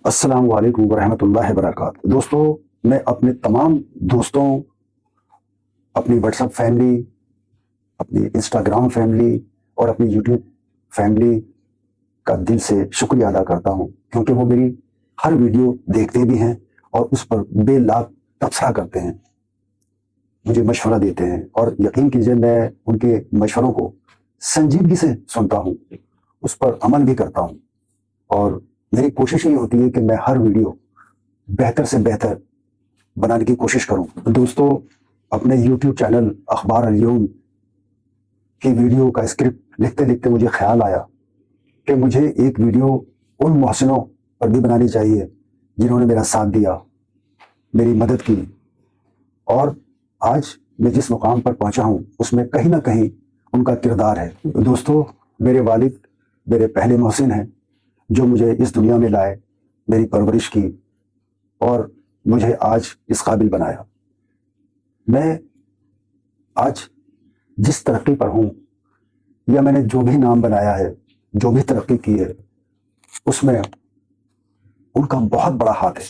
السلام علیکم ورحمۃ اللہ وبرکاتہ۔ دوستوں، میں اپنے تمام دوستوں، اپنی واٹس ایپ فیملی، اپنی انسٹاگرام فیملی اور اپنی یوٹیوب فیملی کا دل سے شکریہ ادا کرتا ہوں، کیونکہ وہ میری ہر ویڈیو دیکھتے بھی ہیں اور اس پر بے لاگ تبصرہ کرتے ہیں، مجھے مشورہ دیتے ہیں، اور یقین کیجئے میں ان کے مشوروں کو سنجیدگی سے سنتا ہوں، اس پر عمل بھی کرتا ہوں، اور میری کوشش یہ ہوتی ہے کہ میں ہر ویڈیو بہتر سے بہتر بنانے کی کوشش کروں۔ دوستو، اپنے یوٹیوب چینل اخبار الیوم کی ویڈیو کا اسکرپٹ لکھتے لکھتے مجھے خیال آیا کہ مجھے ایک ویڈیو ان محسنوں پر بھی بنانی چاہیے جنہوں نے میرا ساتھ دیا، میری مدد کی، اور آج میں جس مقام پر پہنچا ہوں اس میں کہیں نہ کہیں ان کا کردار ہے۔ دوستو، میرے والد میرے پہلے محسن ہیں جو مجھے اس دنیا میں لائے، میری پرورش کی اور مجھے آج اس قابل بنایا۔ میں آج جس ترقی پر ہوں، یا میں نے جو بھی نام بنایا ہے، جو بھی ترقی کی ہے، اس میں ان کا بہت بڑا ہاتھ ہے،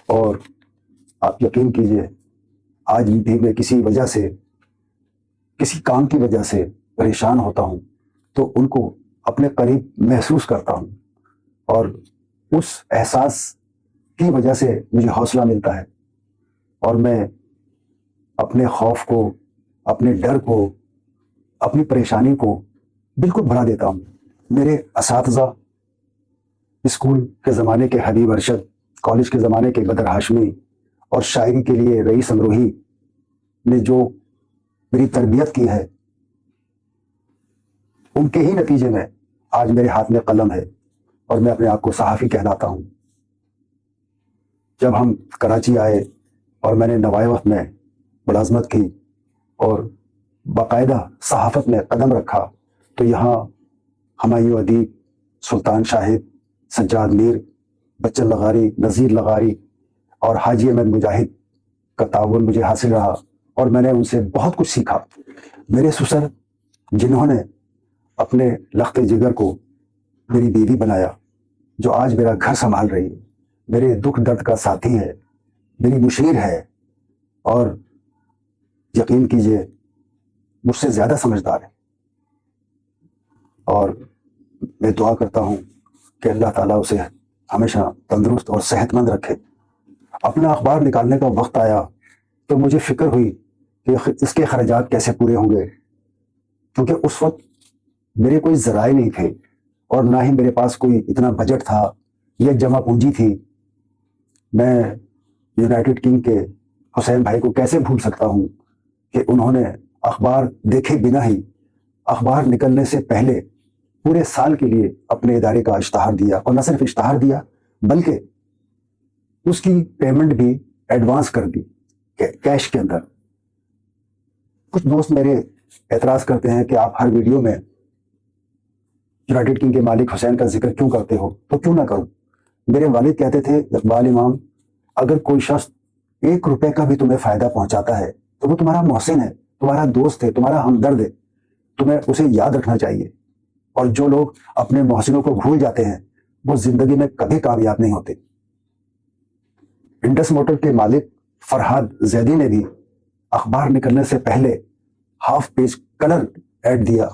اور آپ یقین کیجئے آج بھی میں کسی وجہ سے، کسی کام کی وجہ سے پریشان ہوتا ہوں تو ان کو اپنے قریب محسوس کرتا ہوں، اور اس احساس کی وجہ سے مجھے حوصلہ ملتا ہے، اور میں اپنے خوف کو، اپنے ڈر کو، اپنی پریشانی کو بالکل بھلا دیتا ہوں۔ میرے اساتذہ، اسکول کے زمانے کے حبیب ارشد، کالج کے زمانے کے بدر ہاشمی، اور شاعری کے لیے رئیس امروہی نے جو میری تربیت کی ہے، ان کے ہی نتیجے میں آج میرے ہاتھ میں قلم ہے اور میں اپنے آپ کو صحافی کہلاتا ہوں۔ جب ہم کراچی آئے اور میں نے نوائے وقت میں ملازمت کی اور باقاعدہ صحافت میں قدم رکھا، تو یہاں ہمایوں ادیب، سلطان شاہد، سجاد میر، بچن لغاری، نذیر لغاری اور حاجی احمد مجاہد کا تعاون مجھے حاصل رہا، اور میں نے ان سے بہت کچھ سیکھا۔ میرے سسر، جنہوں نے اپنے لخت جگر کو میری بیوی بنایا، جو آج میرا گھر سنبھال رہی ہے، میرے دکھ درد کا ساتھی ہے، میری مشیر ہے، اور یقین کیجئے مجھ سے زیادہ سمجھدار ہے، اور میں دعا کرتا ہوں کہ اللہ تعالیٰ اسے ہمیشہ تندرست اور صحت مند رکھے۔ اپنا اخبار نکالنے کا وقت آیا تو مجھے فکر ہوئی کہ اس کے خرچات کیسے پورے ہوں گے، کیونکہ اس وقت میرے کوئی ذرائع نہیں تھے، اور نہ ہی میرے پاس کوئی اتنا بجٹ تھا یا جمع پونجی تھی۔ میں یونائٹڈ کنگ کے حسین بھائی کو کیسے بھول سکتا ہوں کہ انہوں نے اخبار دیکھے بنا ہی، اخبار نکلنے سے پہلے پورے سال کے لیے اپنے ادارے کا اشتہار دیا، اور نہ صرف اشتہار دیا بلکہ اس کی پیمنٹ بھی ایڈوانس کر دی کیش کے اندر۔ کچھ دوست میرے اعتراض کرتے ہیں کہ آپ ہر ویڈیو میں یونائٹڈ کنگ کے مالک حسین کا ذکر کیوں کرتے ہو؟ تو کیوں نہ کروں؟ میرے والد کہتے تھے، اقبال امام، اگر کوئی شخص 1 روپے کا بھی تمہیں فائدہ پہنچاتا ہے تو وہ تمہارا محسن ہے، تمہارا دوست ہے، تمہارا ہمدرد ہے، تمہیں اسے یاد رکھنا چاہیے۔ اور جو لوگ اپنے محسنوں کو بھول جاتے ہیں وہ زندگی میں کبھی کامیاب نہیں ہوتے۔ انڈس موٹر کے مالک فرحاد زیدی نے بھی اخبار نکلنے سے پہلے ہاف پیج کلر ایڈ دیا،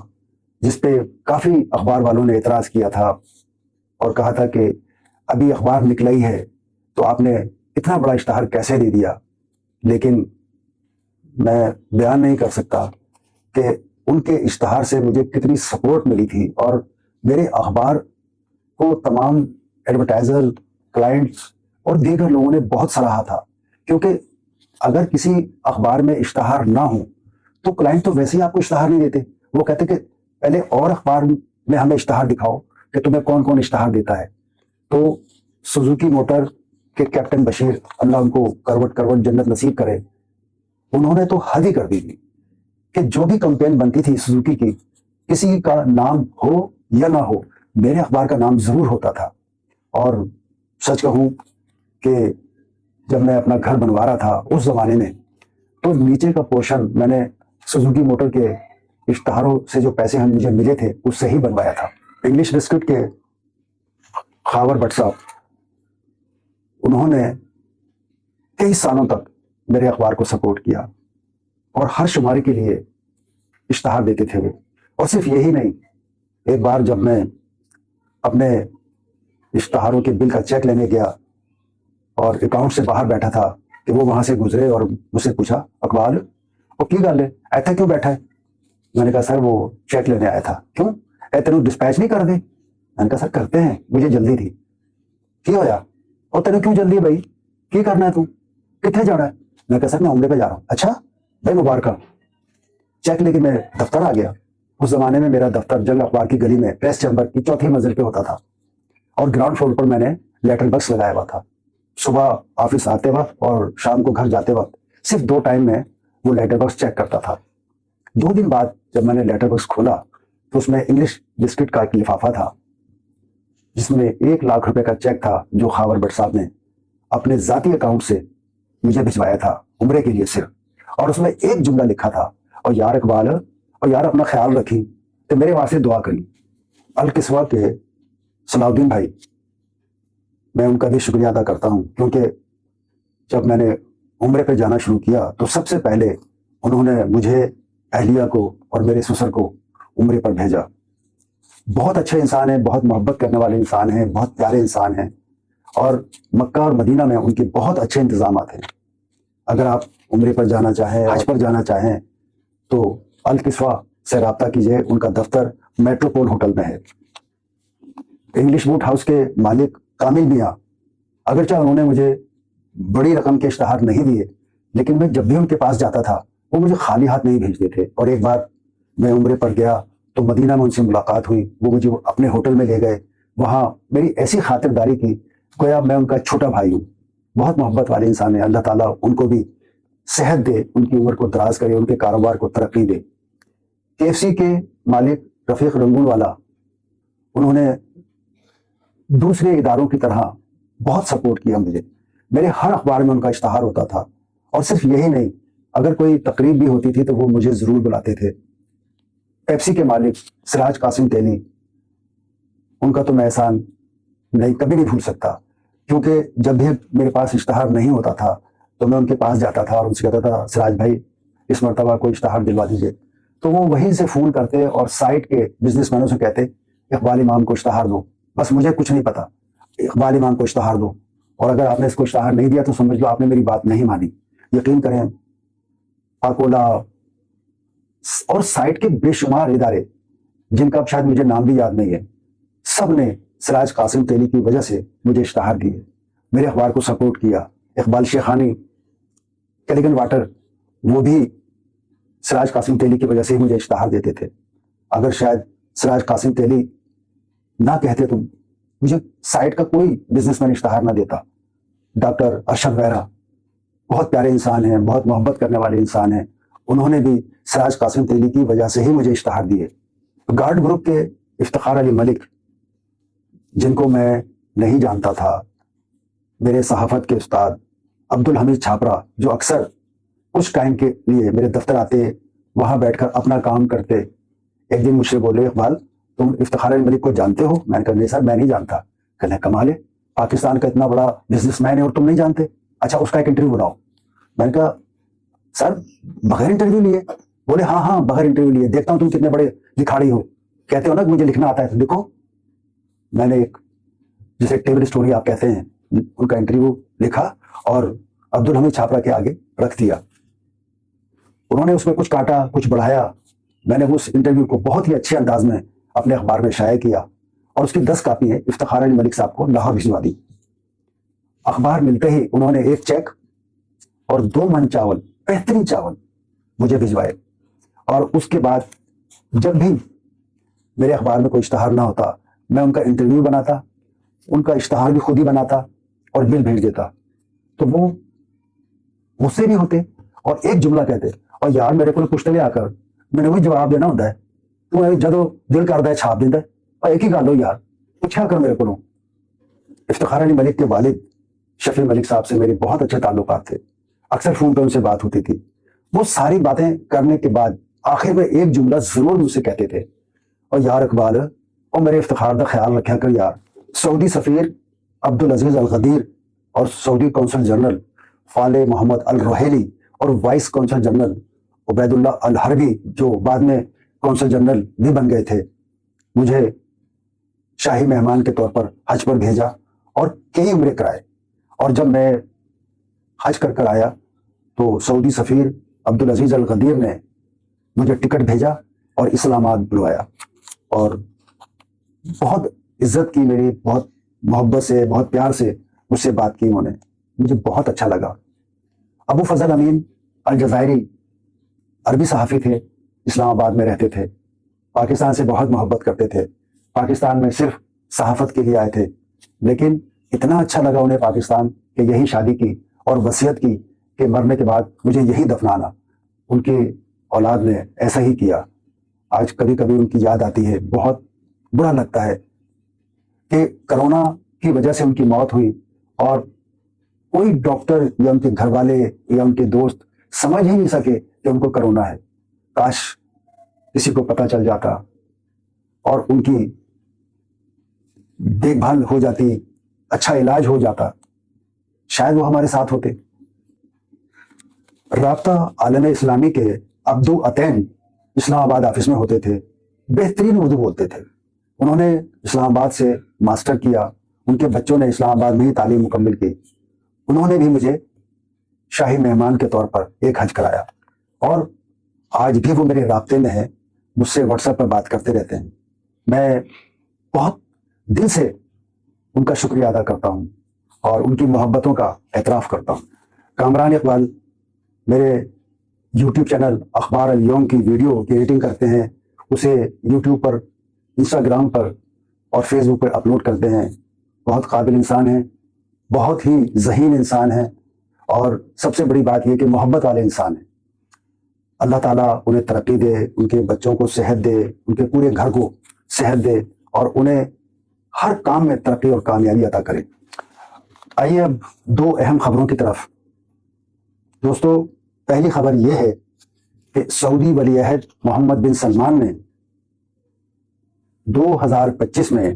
جس پہ کافی اخبار والوں نے اعتراض کیا تھا اور کہا تھا کہ ابھی اخبار نکلا ہی ہے تو آپ نے اتنا بڑا اشتہار کیسے دے دیا۔ لیکن میں بیان نہیں کر سکتا کہ ان کے اشتہار سے مجھے کتنی سپورٹ ملی تھی، اور میرے اخبار کو تمام ایڈورٹائزر، کلائنٹس اور دیگر لوگوں نے بہت سراہا تھا، کیونکہ اگر کسی اخبار میں اشتہار نہ ہو تو کلائنٹ تو ویسے ہی آپ کو اشتہار نہیں دیتے، وہ کہتے کہ پہلے اور اخبار میں ہمیں اشتہار دکھاؤ کہ تمہیں کون کون اشتہار دیتا ہے۔ تو سوزوکی موٹر کے کیپٹن بشیر، اللہ ان کو کروٹ کروٹ جنت نصیب کرے، انہوں نے تو حد ہی کر دی تھی کہ جو بھی کمپین بنتی تھی سوزوکی کی، کسی کا نام ہو یا نہ ہو، میرے اخبار کا نام ضرور ہوتا تھا۔ اور سچ کہوں کہ جب میں اپنا گھر بنوا رہا تھا اس زمانے میں، تو نیچے کا پورشن میں نے سوزوکی موٹر کے اشتہاروں سے جو پیسے مجھے ملے تھے اس سے ہی بنوایا تھا۔ انگلش بسکٹ کے خاور بٹ صاحب انہوں نے کئی سالوں تک میرے اخبار کو سپورٹ کیا اور ہر شمارے کے لیے اشتہار دیتے تھے وہ. اور صرف یہی نہیں، ایک بار جب میں اپنے اشتہاروں کے بل کا چیک لینے گیا اور اکاؤنٹ سے باہر بیٹھا تھا کہ وہ وہاں سے گزرے اور مجھ سے پوچھا، اقبال وہ کی گل ہے ایتھے کیوں بیٹھا ہے؟ میں نے کہا سر وہ چیک لینے آیا تھا. کیوں اے تینوں ڈسپیچ نہیں کر دے؟ میں نے کہا سر کرتے ہیں، مجھے جلدی تھی. کی ہویا؟ اور تینوں کیوں جلدی ہے بھائی؟ کی کرنا ہے تو؟ کتنے جانا ہے؟ میں نے کہا سر میں عمرے پہ جا رہا ہوں. اچھا بھائی مبارکہ. چیک لے کے میں دفتر آ گیا. اس زمانے میں میرا دفتر جنگ اخبار کی گلی میں پریس چیمبر کی 4تھی منزل پہ ہوتا تھا اور گراؤنڈ فلور پر میں نے لیٹر باکس لگایا ہوا تھا. صبح آفس آتے وقت اور شام کو گھر جاتے وقت صرف 2 ٹائم میں وہ لیٹر باکس چیک کرتا تھا. 2 دن بعد جب میں نے لیٹر باکس کھولا تو اس میں انگلش بسکٹ کا ایک لفافہ تھا جس میں 1 لاکھ روپے کا چیک تھا جو خاور بٹ صاحب نے اپنے ذاتی اکاؤنٹ سے مجھے بھجوایا تھا عمرے کے لیے صرف. اور اس میں ایک جملہ لکھا تھا، اور یار اقبال اور یار اپنا خیال رکھی تو میرے واسطے دعا کری. الکسوہ کے صلاح الدین بھائی، میں ان کا بھی شکریہ ادا کرتا ہوں کیونکہ جب میں نے عمرے پہ جانا شروع کیا تو سب سے پہلے انہوں نے مجھے، اہلیہ کو اور میرے سسر کو عمرے پر بھیجا. بہت اچھے انسان ہیں، بہت محبت کرنے والے انسان ہیں، بہت پیارے انسان ہیں اور مکہ اور مدینہ میں ان کے بہت اچھے انتظامات ہیں. اگر آپ عمرے پر جانا چاہیں، حج پر جانا چاہیں تو الکسوہ سے رابطہ کیجئے. ان کا دفتر میٹروپول ہوٹل میں ہے. انگلش بوٹ ہاؤس کے مالک کامل میاں، اگرچہ انہوں نے مجھے بڑی رقم کے اشتہار نہیں دیے لیکن میں جب بھی ان کے پاس جاتا تھا وہ مجھے خالی ہاتھ نہیں بھیجتے تھے. اور ایک بار میں عمرے پر گیا تو مدینہ میں ان سے ملاقات ہوئی. وہ مجھے اپنے ہوٹل میں لے گئے. وہاں میری ایسی خاطرداری کی گویا میں ان کا چھوٹا بھائی ہوں. بہت محبت والے انسان ہیں. اللہ تعالیٰ ان کو بھی صحت دے، ان کی عمر کو دراز کرے، ان کے کاروبار کو ترقی دے. KFC کے مالک رفیق رنگون والا، انہوں نے دوسرے اداروں کی طرح بہت سپورٹ کیا مجھے. میرے ہر اخبار میں ان کا اشتہار ہوتا تھا. اور صرف یہی نہیں، اگر کوئی تقریب بھی ہوتی تھی تو وہ مجھے ضرور بلاتے تھے. پیپسی کے مالک سراج قاسم تیلی، ان کا تو میں احسان نہیں کبھی نہیں بھول سکتا کیونکہ جب بھی میرے پاس اشتہار نہیں ہوتا تھا تو میں ان کے پاس جاتا تھا اور ان سے کہتا تھا سراج بھائی اس مرتبہ کوئی اشتہار دلوا دیجیے. تو وہ وہیں سے فون کرتے اور سائٹ کے بزنس مینوں سے کہتے اقبال امام کو اشتہار دو. بس مجھے کچھ نہیں پتا، اقبال امام کو اشتہار دو. اور اگر آپ نے اس کو اشتہار نہیں دیا تو سمجھ لو آپ نے میری بات نہیں مانی. یقین کریں پاکولا اور سائٹ کے بے شمار ادارے جن کا اب شاید مجھے نام بھی یاد نہیں ہے، سب نے سراج قاسم تیلی کی وجہ سے مجھے اشتہار دیے، میرے اخبار کو سپورٹ کیا. اقبال شیخانی، کیلیگن واٹر، وہ بھی سراج قاسم تیلی کی وجہ سے ہی مجھے اشتہار دیتے تھے. اگر شاید سراج قاسم تیلی نہ کہتے تو مجھے سائٹ کا کوئی بزنس مین اشتہار نہ دیتا. ڈاکٹر ارشد ویرا بہت پیارے انسان ہیں، بہت محبت کرنے والے انسان ہیں. انہوں نے بھی سراج قاسم تیلی کی وجہ سے ہی مجھے اشتہار دیے. گارڈ گروپ کے افتخار علی ملک، جن کو میں نہیں جانتا تھا، میرے صحافت کے استاد عبدالحمید چھاپرا، جو اکثر کچھ ٹائم کے لیے میرے دفتر آتے، وہاں بیٹھ کر اپنا کام کرتے. ایک دن مجھ سے بولے اقبال تم افتخار علی ملک کو جانتے ہو؟ میں نے کہا نہیں سر میں نہیں جانتا. کہنے کمال ہے، پاکستان کا اتنا بڑا بزنس مین ہے اور تم نہیں جانتے؟ اچھا اس کا ایک انٹرویو بناؤ. میں نے کہا سر بغیر انٹرویو لیے؟ بولے ہاں بغیر انٹرویو لیے، دیکھتا ہوں تم کتنے بڑے لکھاڑی ہو. کہتے ہو نا کہ مجھے لکھنا آتا ہے تو لکھو. میں نے ایک جسے ٹیبل اسٹوری آپ کہتے ہیں ان کا انٹرویو لکھا اور عبدالحمید چھاپرا کے آگے رکھ دیا. انہوں نے اس میں کچھ کاٹا کچھ بڑھایا. میں نے اس انٹرویو کو بہت ہی اچھے انداز میں اپنے اخبار میں شائع کیا اور اس کی 10 کاپی افتخار علی ملک صاحب کو لاہور بھجوا دی. اخبار ملتے ہی انہوں نے ایک چیک اور 2 من چاول، بہترین چاول مجھے بھجوائے. اور اس کے بعد جب بھی میرے اخبار میں کوئی اشتہار نہ ہوتا میں ان کا انٹرویو بناتا، ان کا اشتہار بھی خود ہی بناتا اور بل بھیج دیتا. تو وہ غصے نہیں ہوتے اور ایک جملہ کہتے اور یار میرے کو پوچھتے آ کر میں نے وہی جواب دینا ہوتا ہے، تو جدو دل کرتا ہے چھاپ دینا اور ایک ہی گل ہو یار پوچھا کر میرے کو. افتخار علی ملک کے والد شفیع ملک صاحب سے میرے بہت اچھے تعلقات تھے، اکثر فون پہ ان سے بات ہوتی تھی. وہ ساری باتیں کرنے کے بعد آخر میں ایک جملہ ضرور مجھ سے کہتے تھے اور یار اقبال اور میرے افتخار کا خیال رکھا کر یار. سعودی سفیر عبدالعزیز الغدیر اور سعودی کونسل جنرل فالح محمد الروحیلی اور وائس کونسل جنرل عبید اللہ الحربی جو بعد میں کونسل جنرل بھی بن گئے تھے مجھے شاہی مہمان کے طور پر حج پر بھیجا اور کئی عمرے کرائے. اور جب میں حج کر آیا تو سعودی سفیر عبدالعزیز الغدیر نے مجھے ٹکٹ بھیجا اور اسلام آباد بلوایا اور بہت عزت کی میری, بہت محبت سے, بہت پیار سے مجھ سے بات کی انہوں نے. مجھے بہت اچھا لگا. ابو فضل امین الجزائری عربی صحافی تھے, اسلام آباد میں رہتے تھے, پاکستان سے بہت محبت کرتے تھے, پاکستان میں صرف صحافت کے لیے آئے تھے, لیکن اتنا اچھا لگا انہیں پاکستان کہ یہی شادی کی اور وصیت کی کہ مرنے کے بعد مجھے یہی دفنانا. ان کی اولاد نے ایسا ہی کیا. آج کبھی کبھی ان کی یاد آتی ہے, بہت برا لگتا ہے کہ کرونا کی وجہ سے ان کی موت ہوئی اور کوئی ڈاکٹر یا ان کے گھر والے یا ان کے دوست سمجھ ہی نہیں سکے کہ ان کو کرونا ہے. کاش کسی کو پتہ چل جاتا اور ان کی دیکھ بھال ہو جاتی, اچھا علاج ہو جاتا, شاید وہ ہمارے ساتھ ہوتے. رابطہ عالم اسلامی کے عبدو عطین اسلام آباد آفس میں ہوتے تھے, بہترین اردو بولتے تھے. انہوں نے اسلام آباد سے ماسٹر کیا, ان کے بچوں نے اسلام آباد میں ہی تعلیم مکمل کی. انہوں نے بھی مجھے شاہی مہمان کے طور پر ایک حج کرایا اور آج بھی وہ میرے رابطے میں ہیں, مجھ سے واٹس ایپ پر بات کرتے رہتے ہیں. میں بہت دل سے ان کا شکریہ ادا کرتا ہوں اور ان کی محبتوں کا اعتراف کرتا ہوں. کامران اقبال میرے یوٹیوب چینل اخبار الیوم کی ویڈیو کی ایڈیٹنگ کرتے ہیں, اسے یوٹیوب پر, انسٹاگرام پر اور فیس بک پر اپلوڈ کرتے ہیں. بہت قابل انسان ہیں, بہت ہی ذہین انسان ہیں اور سب سے بڑی بات یہ کہ محبت والے انسان ہیں. اللہ تعالیٰ انہیں ترقی دے, ان کے بچوں کو صحت دے, ان کے پورے گھر کو صحت دے اور انہیں ہر کام میں ترقی اور کامیابی عطا کرے. آئیے اب دو اہم خبروں کی طرف. دوستو, پہلی خبر یہ ہے کہ سعودی ولی عہد محمد بن سلمان نے 2025 میں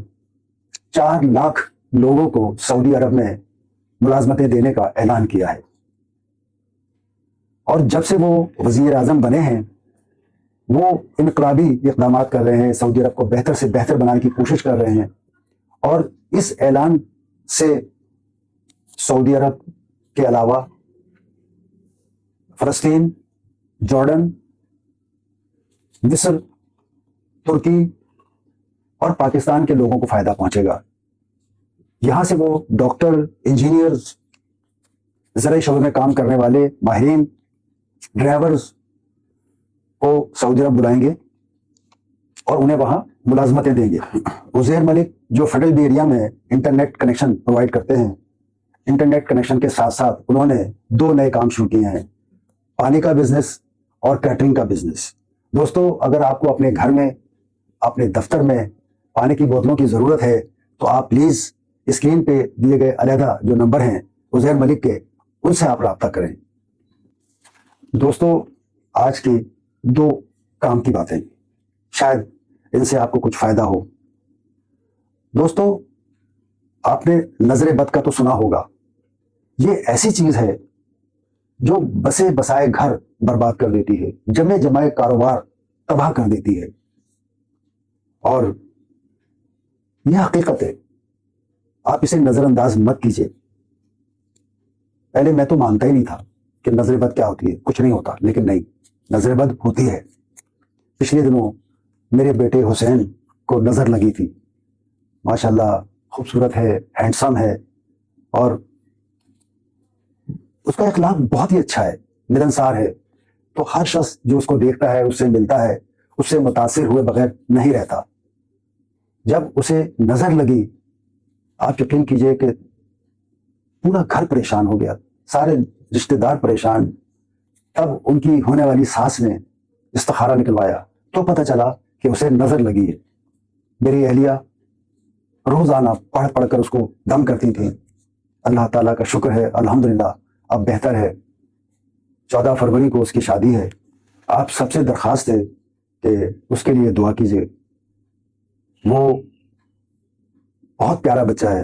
4 لاکھ لوگوں کو سعودی عرب میں ملازمتیں دینے کا اعلان کیا ہے. اور جب سے وہ وزیر اعظم بنے ہیں وہ انقلابی اقدامات کر رہے ہیں, سعودی عرب کو بہتر سے بہتر بنانے کی کوشش کر رہے ہیں. اور اس اعلان سے سعودی عرب کے علاوہ فلسطین, جارڈن, مصر, ترکی اور پاکستان کے لوگوں کو فائدہ پہنچے گا. یہاں سے وہ ڈاکٹر, انجینئرز, زرعی شعبے میں کام کرنے والے ماہرین, ڈرائیورز کو سعودی عرب بلائیں گے اور انہیں وہاں ملازمتیں دیں گے. عزیر ملک جو فیڈرل بی ایریا میں انٹرنیٹ کنیکشن پرووائڈ کرتے ہیں, انٹرنیٹ کنیکشن کے ساتھ ساتھ انہوں نے 2 نئے کام شروع کیے ہیں, پانی کا بزنس اور کیٹرنگ کا بزنس. دوستو, اگر آپ کو اپنے گھر میں, اپنے دفتر میں پانی کی بوتلوں کی ضرورت ہے تو آپ پلیز اسکرین پہ دیے گئے علیحدہ جو نمبر ہیں عزیر ملک کے, ان سے آپ رابطہ کریں. دوستو, آج کی 2 کام کی باتیں, شاید ان سے آپ کو کچھ فائدہ ہو. دوستو, آپ نے نظر بد کا تو سنا ہوگا. یہ ایسی چیز ہے جو بسے بسائے گھر برباد کر دیتی ہے, جمے جمائے کاروبار تباہ کر دیتی ہے. اور یہ حقیقت ہے, آپ اسے نظر انداز مت کیجیے. پہلے میں تو مانتا ہی نہیں تھا کہ نظر بد کیا ہوتی ہے, کچھ نہیں ہوتا, لیکن نہیں, نظر بد ہوتی ہے. پچھلے دنوں میرے بیٹے حسین کو نظر لگی تھی. ماشاءاللہ خوبصورت ہے, ہینڈسم ہے اور اس کا اخلاق بہت ہی اچھا ہے, ملنسار ہے. تو ہر شخص جو اس کو دیکھتا ہے, اس سے ملتا ہے, اس سے متاثر ہوئے بغیر نہیں رہتا. جب اسے نظر لگی, آپ یقین کیجئے کہ پورا گھر پریشان ہو گیا, سارے رشتہ دار پریشان. تب ان کی ہونے والی ساس نے استخارہ نکلوایا تو پتہ چلا کہ اسے نظر لگی ہے. میری اہلیہ روزانہ پڑھ پڑھ کر اس کو دم کرتی تھیں. اللہ تعالیٰ کا شکر ہے, الحمدللہ اب بہتر ہے. 14 فروری کو اس کی شادی ہے. آپ سب سے درخواست ہے کہ اس کے لیے دعا کیجیے. وہ بہت پیارا بچہ ہے.